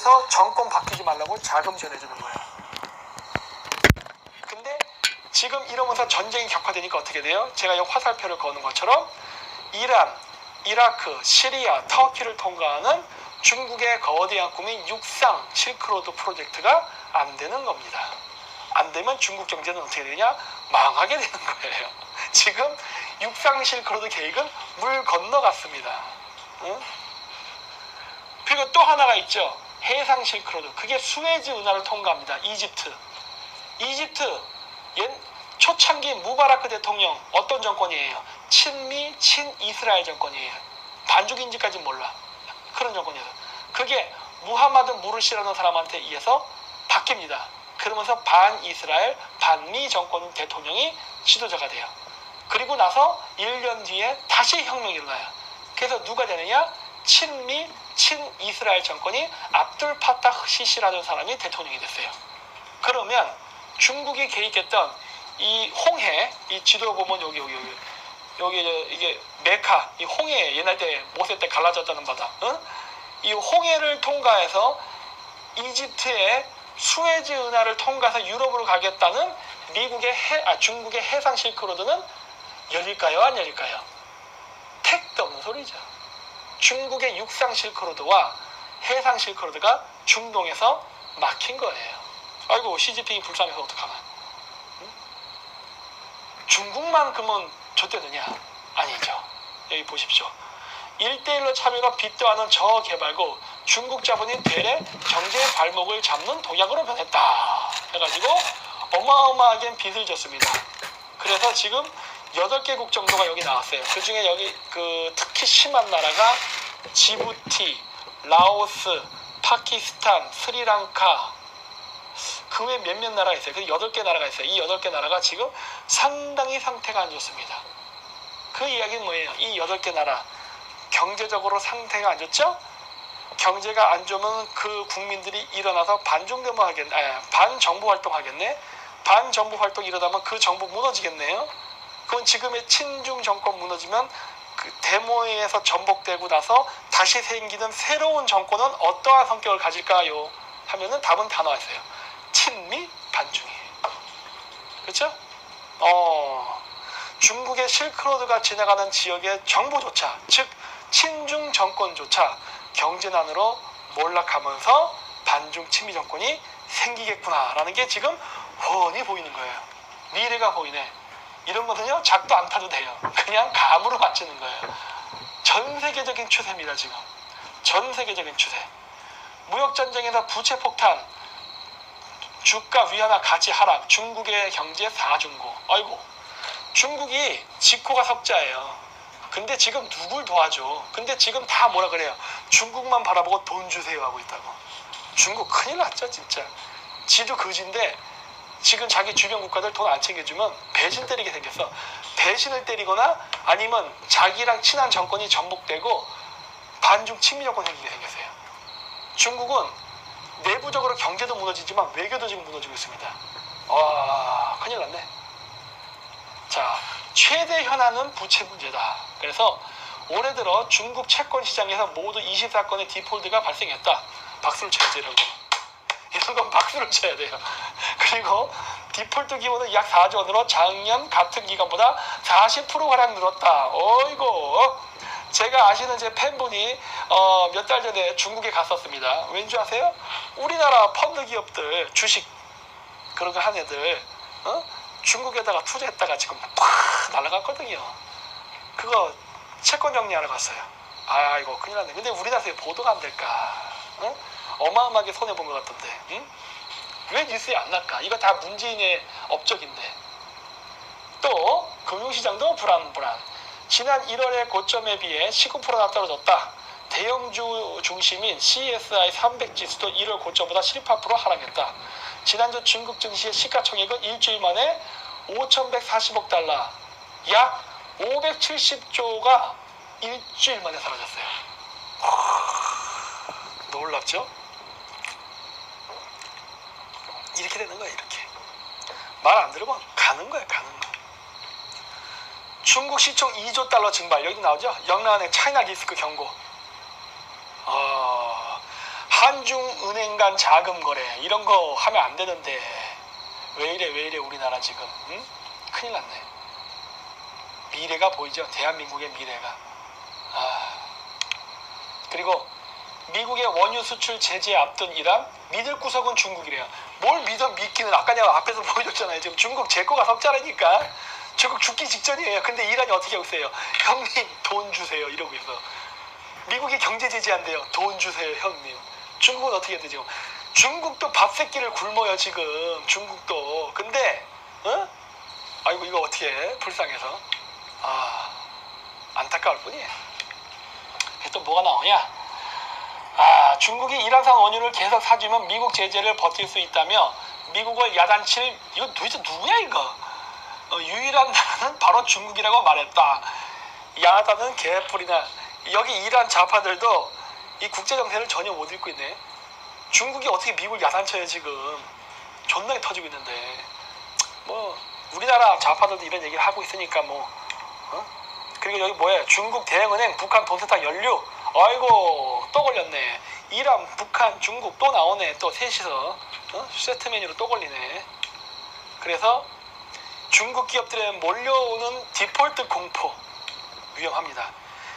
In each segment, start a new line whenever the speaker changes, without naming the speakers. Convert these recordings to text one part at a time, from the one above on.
위해서 정권 바뀌지 말라고 자금 지원해주는 거예요. 근데 지금 이러면서 전쟁이 격화되니까 어떻게 돼요? 제가 이 화살표를 거는 것처럼 이란, 이라크, 시리아, 터키를 통과하는 중국의 거대한 꿈인 육상 실크로드 프로젝트가 안 되는 겁니다. 안 되면 중국 경제는 어떻게 되냐? 망하게 되는 거예요. 지금 육상 실크로드 계획은 물 건너갔습니다. 응? 그리고 또 하나가 있죠. 해상 실크로드. 그게 수에즈 운하를 통과합니다. 이집트 초창기 무바라크 대통령 어떤 정권이에요? 친미, 친이스라엘 정권이에요. 반죽인지까지는 몰라. 그런 정권이에요. 그게 무하마드 무르시라는 사람한테 의해서 바뀝니다. 그러면서 반이스라엘, 반미 정권 대통령이 지도자가 돼요. 그리고 나서 1년 뒤에 다시 혁명이 일어나요. 그래서 누가 되느냐? 친미, 친이스라엘 정권이 압둘 파타흐 시시라는 사람이 대통령이 됐어요. 그러면 중국이 계획했던 이 홍해, 이 지도 보면 여기 이게 메카, 이 홍해, 옛날 때 모세 때 갈라졌다는 바다, 응? 이 홍해를 통과해서 이집트의 수에즈 운하를 통과해서 유럽으로 가겠다는 중국의 해상 실크로드는 열릴까요? 안 열릴까요? 택도 없는 소리죠. 중국의 육상 실크로드와 해상 실크로드가 중동에서 막힌 거예요. 아이고, 시진핑이 불쌍해서 어떡하나. 응? 중국만 그러면 좆되느냐? 아니죠. 여기 보십시오. 1대1로 참여가 빚도 않은 저개발국, 중국 자본이 되레 경제의 발목을 잡는 독약으로 변했다 해가지고 어마어마하게 빚을 졌습니다. 그래서 지금 8개국 정도가 여기 나왔어요. 그 중에 여기 특히 심한 나라가 지부티, 라오스, 파키스탄, 스리랑카, 그 외에 몇몇 나라가 있어요. 그 8개 나라가 있어요. 이 8개 나라가 지금 상당히 상태가 안 좋습니다. 그 이야기는 뭐예요? 이 8개 나라 경제적으로 상태가 안 좋죠? 경제가 안 좋으면 그 국민들이 일어나서 반중대모 하겠네, 반정부 활동 하겠네. 반정부 활동 이러다면 그 정부 무너지겠네요. 그건 지금의 친중 정권 무너지면 그 데모에서 전복되고 나서 다시 생기는 새로운 정권은 어떠한 성격을 가질까요? 하면은 답은 다 나와 있어요. 친미, 반중이에요. 그렇죠? 중국의 실크로드가 지나가는 지역의 정부조차, 즉 친중 정권조차 경제난으로 몰락하면서 반중 친미 정권이 생기겠구나라는 게 지금 훤히 보이는 거예요. 미래가 보이네. 이런 것은요, 작도 안 타도 돼요. 그냥 감으로 맞추는 거예요. 전 세계적인 추세입니다, 지금. 전 세계적인 추세. 무역전쟁에서 부채 폭탄, 주가 위안화 가치 하락, 중국의 경제 4중고. 아이고, 중국이 지코가 석자예요. 근데 지금 누굴 도와줘? 근데 지금 다 뭐라 그래요? 중국만 바라보고 돈 주세요 하고 있다고. 중국 큰일 났죠, 진짜. 지도 거지인데 지금 자기 주변 국가들 돈 안 챙겨주면 배신 때리게 생겼어. 배신을 때리거나 아니면 자기랑 친한 정권이 전복되고 반중 친미 정권 생기게 생겼어요. 중국은 내부적으로 경제도 무너지지만 외교도 지금 무너지고 있습니다. 큰일 났네. 자, 최대 현안은 부채 문제다. 그래서 올해 들어 중국 채권 시장에서 모두 24건의 디폴트가 발생했다. 박수를 쳐야죠, 이런 거. 이런 건 박수를 쳐야 돼요. 그리고 디폴트 규모는 약 4조 원으로 작년 같은 기간보다 40%가량 늘었다. 어이고. 제가 아시는 제 팬분이 몇 달 전에 중국에 갔었습니다. 왠지 아세요? 우리나라 펀드 기업들 주식 그런 거 한 애들 중국에다가 투자했다가 지금 팍 날아갔거든요. 그거 채권 정리하러 갔어요. 이거 큰일 났네. 근데 우리나라에서 보도가 안 될까? 어마어마하게 손해본 것 같던데. 응? 왜 뉴스에 안 날까? 이거 다 문재인의 업적인데. 또 금융시장도 불안. 지난 1월의 고점에 비해 19%나 떨어졌다. 대형주 중심인 CSI 300 지수도 1월 고점보다 18% 하락했다. 지난주 중국 증시의 시가총액은 일주일 만에 5,140억 달러, 약 570조가 일주일 만에 사라졌어요. 놀랍죠? 이렇게 되는 거야, 이렇게. 말 안 들으면 가는 거야. 중국 시총 2조 달러 증발. 여기 나오죠? 영란의 차이나 리스크 경고. 한중은행 간 자금 거래 이런 거 하면 안 되는데 왜 이래 우리나라 지금 응? 큰일 났네. 미래가 보이죠. 대한민국의 미래가. 그리고 미국의 원유 수출 제재 앞둔 이란, 믿을 구석은 중국이래요. 뭘 믿기는 아까 내가 앞에서 보여줬잖아요. 지금 중국 제 거가 석자라니까. 중국 죽기 직전이에요. 근데 이란이 어떻게 하고 있어요? 형님 돈 주세요 이러고 있어. 미국이 경제 제재한대요. 돈 주세요 형님. 중국은 어떻게 해야 되죠? 중국도 밥새끼를 굶어요 지금. 중국도. 근데 아이고 이거 어떻게 해? 불쌍해서. 안타까울 뿐이에요. 또 뭐가 나오냐? 중국이 이란산 원유를 계속 사주면 미국 제재를 버틸 수 있다며 미국을 야단칠, 이거 도대체 누구야 이거? 유일한 나라는 바로 중국이라고 말했다. 야단은 개뿔이나. 여기 이란 좌파들도 이 국제정세를 전혀 못 읽고 있네. 중국이 어떻게 미국을 야단쳐요 지금. 존나게 터지고 있는데. 뭐 우리나라 좌파들도 이런 얘기를 하고 있으니까 뭐. 그리고 여기 뭐예요? 중국 대행은행 북한 돈세탁 연료. 아이고 또 걸렸네. 이란, 북한, 중국 또 나오네. 또 셋이서 세트 메뉴로 또 걸리네. 그래서 중국 기업들에 몰려오는 디폴트 공포 위험합니다.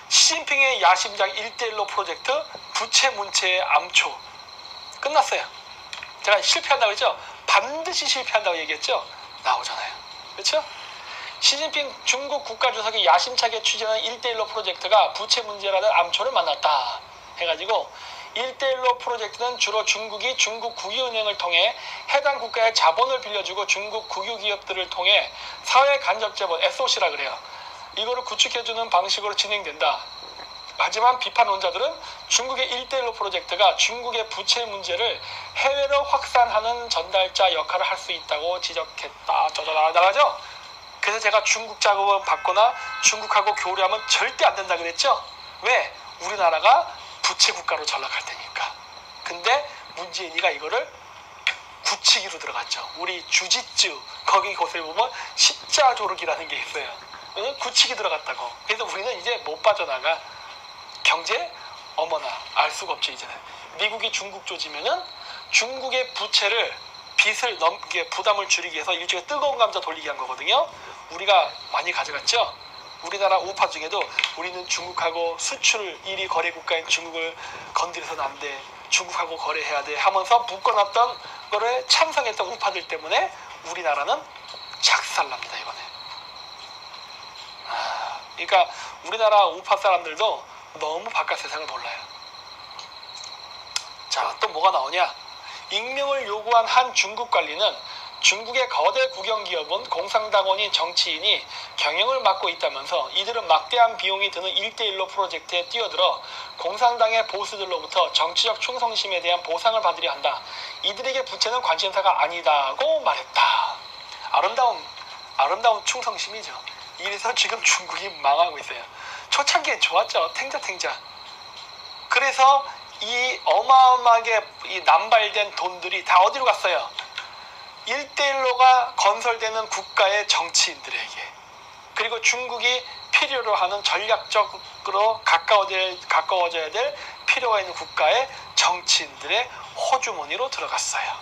시진핑의 야심작 1대1로 프로젝트 부채 문체의 암초 끝났어요. 제가 실패한다고 했죠? 반드시 실패한다고 얘기했죠? 나오잖아요. 그렇죠? 시진핑 중국 국가주석이 야심차게 추진하는 1대1로 프로젝트가 부채 문제라는 암초를 만났다 해가지고 1대1로 프로젝트는 주로 중국이 중국 국유은행을 통해 해당 국가의 자본을 빌려주고 중국 국유기업들을 통해 사회 간접 자본 SOC라 그래요. 이거를 구축해주는 방식으로 진행된다. 하지만 비판론자들은 중국의 1대1로 프로젝트가 중국의 부채 문제를 해외로 확산하는 전달자 역할을 할 수 있다고 지적했다. 나가죠? 그래서 제가 중국 자금을 받거나 중국하고 교류하면 절대 안 된다 그랬죠? 왜? 우리나라가 부채 국가로 전락할 테니까. 근데 문재인이가 이거를 굳히기로 들어갔죠. 우리 주짓수 거기 곳에 보면 십자 조르기라는 게 있어요. 굳히기 들어갔다고. 그래서 우리는 이제 못 빠져나가. 경제? 어머나 알 수가 없죠 이제는. 미국이 중국 조지면은 중국의 부채를 빚을 넘게 부담을 줄이기 위해서 일종의 뜨거운 감자 돌리기 한 거거든요. 우리가 많이 가져갔죠. 우리나라 우파 중에도 우리는 중국하고 수출 1위 거래 국가인 중국을 건드려서는 안 돼. 중국하고 거래해야 돼 하면서 묶어놨던 거를 찬성했던 우파들 때문에 우리나라는 작살납니다 이번에. 그러니까 우리나라 우파 사람들도 너무 바깥 세상을 몰라요. 자, 또 뭐가 나오냐? 익명을 요구한 한 중국 관리는 중국의 거대 국영기업은 공산당원인 정치인이 경영을 맡고 있다면서 이들은 막대한 비용이 드는 1대1로 프로젝트에 뛰어들어 공산당의 보수들로부터 정치적 충성심에 대한 보상을 받으려 한다. 이들에게 부채는 관심사가 아니다고 말했다. 아름다운 충성심이죠. 이래서 지금 중국이 망하고 있어요. 초창기에 좋았죠. 탱자탱자. 그래서 이 어마어마하게 이 남발된 돈들이 다 어디로 갔어요? 1대1로가 건설되는 국가의 정치인들에게. 그리고 중국이 필요로 하는 전략적으로 가까워져야 될 필요가 있는 국가의 정치인들의 호주머니로 들어갔어요.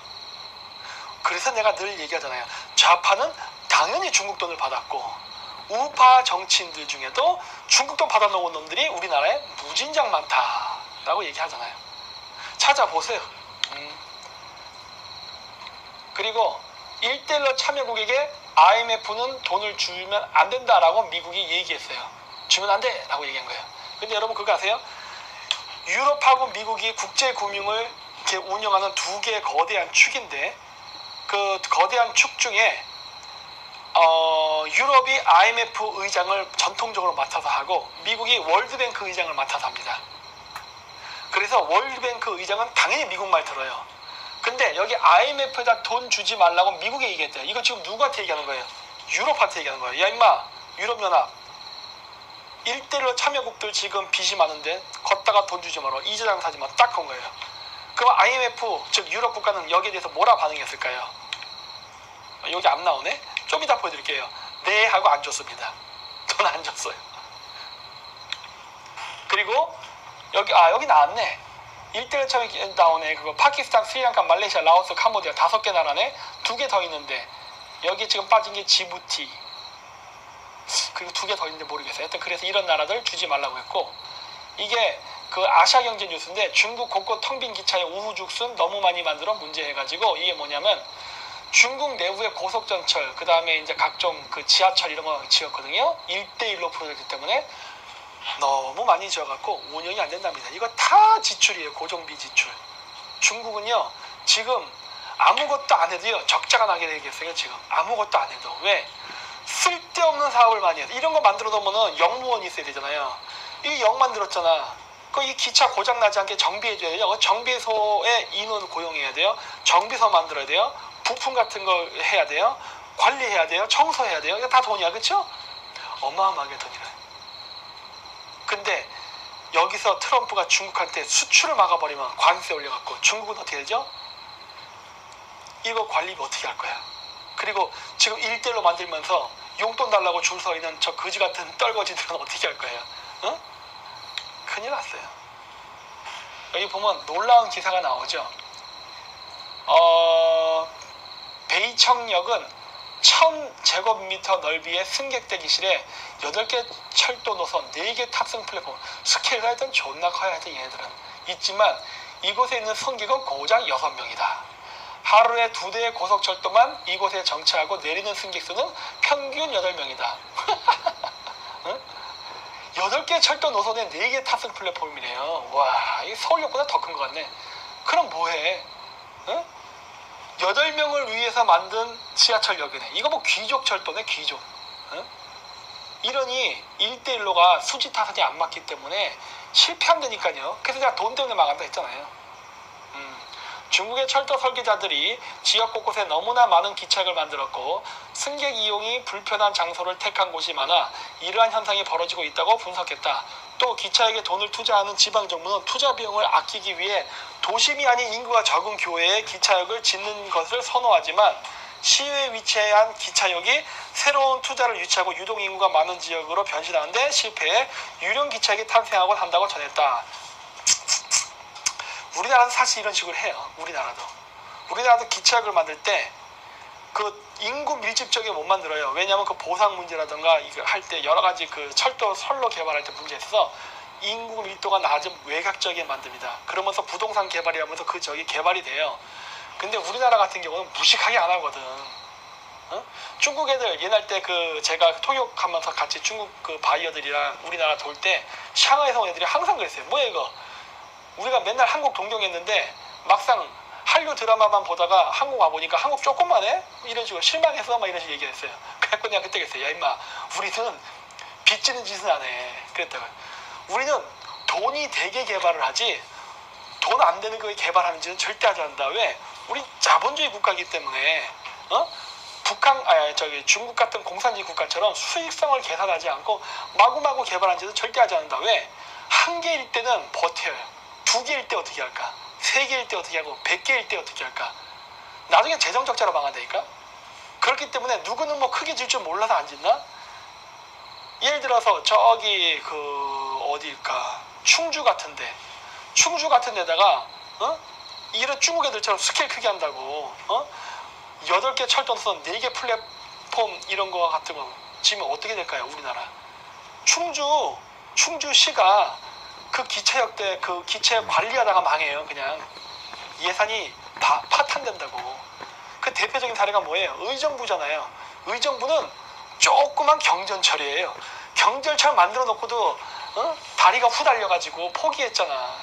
그래서 내가 늘 얘기하잖아요. 좌파는 당연히 중국 돈을 받았고 우파 정치인들 중에도 중국 돈 받아놓은 놈들이 우리나라에 무진장 많다라고 얘기하잖아요. 찾아보세요. 그리고 1대1로 참여국에게 IMF는 돈을 주면 안 된다라고 미국이 얘기했어요. 주면 안 돼 라고 얘기한 거예요. 근데 여러분 그거 아세요? 유럽하고 미국이 국제금융을 이렇게 운영하는 두 개의 거대한 축인데 그 거대한 축 중에 유럽이 IMF 의장을 전통적으로 맡아서 하고 미국이 월드뱅크 의장을 맡아서 합니다. 그래서 월드뱅크 의장은 당연히 미국 말 들어요. 근데 여기 IMF에다 돈 주지 말라고 미국에 얘기했대요. 이거 지금 누구한테 얘기하는 거예요? 유럽한테 얘기하는 거예요. 야 임마 유럽연합 1대1로 참여국들 지금 빚이 많은데 걷다가 돈 주지 마라. 이자장 사지 마. 딱 한 거예요. 그럼 IMF 즉 유럽 국가는 여기에 대해서 뭐라 반응했을까요? 여기 안 나오네? 좀 이따 보여드릴게요. 네 하고 안 줬습니다. 돈 안 줬어요. 그리고 여기 나왔네. 일대일 처음에 나오네. 그거 파키스탄, 스리랑카, 말레이시아, 라오스, 캄보디아 5개 나라네. 2개 더 있는데 여기 지금 빠진 게 지부티. 그리고 2개 더 있는데 모르겠어요. 하여튼 그래서 이런 나라들 주지 말라고 했고, 이게 그 아시아 경제 뉴스인데 중국 곳곳 텅 빈 기차에 우후죽순 너무 많이 만들어 문제 해가지고, 이게 뭐냐면 중국 내부의 고속전철, 그 다음에 이제 각종 그 지하철 이런 거 지었거든요. 1대1로 프로젝트 때문에 너무 많이 지어갖고 운영이 안 된답니다. 이거 다 지출이에요. 고정비 지출. 중국은요 지금 아무것도 안 해도요 적자가 나게 되겠어요. 지금 아무것도 안 해도. 왜? 쓸데없는 사업을 많이 해서. 이런 거 만들어 놓으면 영무원이 있어야 되잖아요. 이 영 만들었잖아. 그 이 기차 고장 나지 않게 정비해줘야 돼요. 정비소에 인원 고용해야 돼요. 정비소 만들어야 돼요. 부품 같은 거 해야 돼요. 관리해야 돼요. 청소해야 돼요. 이거 다 돈이야, 그렇죠? 어마어마하게 돈이라. 근데 여기서 트럼프가 중국한테 수출을 막아버리면 관세 올려갖고 중국은 어떻게 되죠? 이거 관리비 어떻게 할 거야? 그리고 지금 1대1로 만들면서 용돈 달라고 줄 서 있는 저 거지 같은 떨거지들은 어떻게 할 거예요? 응? 큰일 났어요. 여기 보면 놀라운 기사가 나오죠. 베이청역은 1000제곱미터 넓이의 승객 대기실에 8개 철도 노선, 4개 탑승 플랫폼, 스케일가 하여튼 존나 커야 하여튼 얘네들은 있지만, 이곳에 있는 승객은 고작 6명이다. 하루에 2대의 고속철도만 이곳에 정차하고 내리는 승객 수는 평균 8명이다. 응? 8개 철도 노선에 4개 탑승 플랫폼이래요. 와, 이 서울역보다 더 큰 것 같네. 그럼 뭐해? 응? 8명을 위해서 만든 지하철역이네. 이거 뭐 귀족 철도네, 귀족. 응? 이러니 1대1로가 수지 타산이 안 맞기 때문에 실패한다니까요. 그래서 제가 돈 때문에 막한다 했잖아요. 중국의 철도 설계자들이 지역 곳곳에 너무나 많은 기차역을 만들었고 승객 이용이 불편한 장소를 택한 곳이 많아 이러한 현상이 벌어지고 있다고 분석했다. 또 기차역에 돈을 투자하는 지방정부는 투자 비용을 아끼기 위해 도심이 아닌 인구가 적은 교외에 기차역을 짓는 것을 선호하지만 시외에 위치한 기차역이 새로운 투자를 유치하고 유동인구가 많은 지역으로 변신하는데 실패해 유령 기차역이 탄생하곤 한다고 전했다. 우리나라도 사실 이런 식으로 해요. 우리나라도 기차역을 만들 때 그 인구 밀집적에 못 만들어요. 왜냐하면 그 보상 문제라든가 이거 할 때 여러 가지 그 철도 선로 개발할 때 문제 있어서 인구 밀도가 낮은 외곽적에 만듭니다. 그러면서 부동산 개발이 하면서 그 저기 개발이 돼요. 근데 우리나라 같은 경우는 무식하게 안 하거든. 어? 중국 애들 옛날 때 그 제가 통역하면서 같이 중국 그 바이어들이랑 우리나라 돌 때 샹하이에서 온 애들이 항상 그랬어요. 뭐야 이거? 우리가 맨날 한국 동경했는데 막상 한류 드라마만 보다가 한국 와보니까 한국 조금만 해? 이런 식으로 실망해서 막 이런 식으로 얘기했어요. 그래서 내가 그때 그랬어요. 야 임마, 우리는 빚지는 짓은 안 해. 그랬다가 우리는 돈이 되게 개발을 하지 돈 안 되는 거 개발하는 짓은 절대 하지 않는다. 왜? 우리 자본주의 국가이기 때문에 중국 같은 공산주의 국가처럼 수익성을 계산하지 않고 마구마구 개발하는 짓은 절대 하지 않는다. 왜? 한 개일 때는 버텨요. 2개일 때 어떻게 할까? 3개일 때 어떻게 하고 100개일 때 어떻게 할까? 나중에 재정적자로 망한다니까? 그렇기 때문에 누구는 뭐 크게 질 줄 몰라서 안 짓나? 예를 들어서 저기 어디일까? 충주 같은 데다가 이런 중국 애들처럼 스케일 크게 한다고 8개 철도선 4개 플랫폼 이런 거 같은 거 지면 어떻게 될까요? 우리나라 충주시가 그 기차역 때 그 기차역 관리하다가 망해요. 그냥 예산이 파탄된다고. 그 대표적인 사례가 뭐예요? 의정부잖아요. 의정부는 조그만 경전철이에요. 경전철 만들어 놓고도 다리가 후달려가지고 포기했잖아.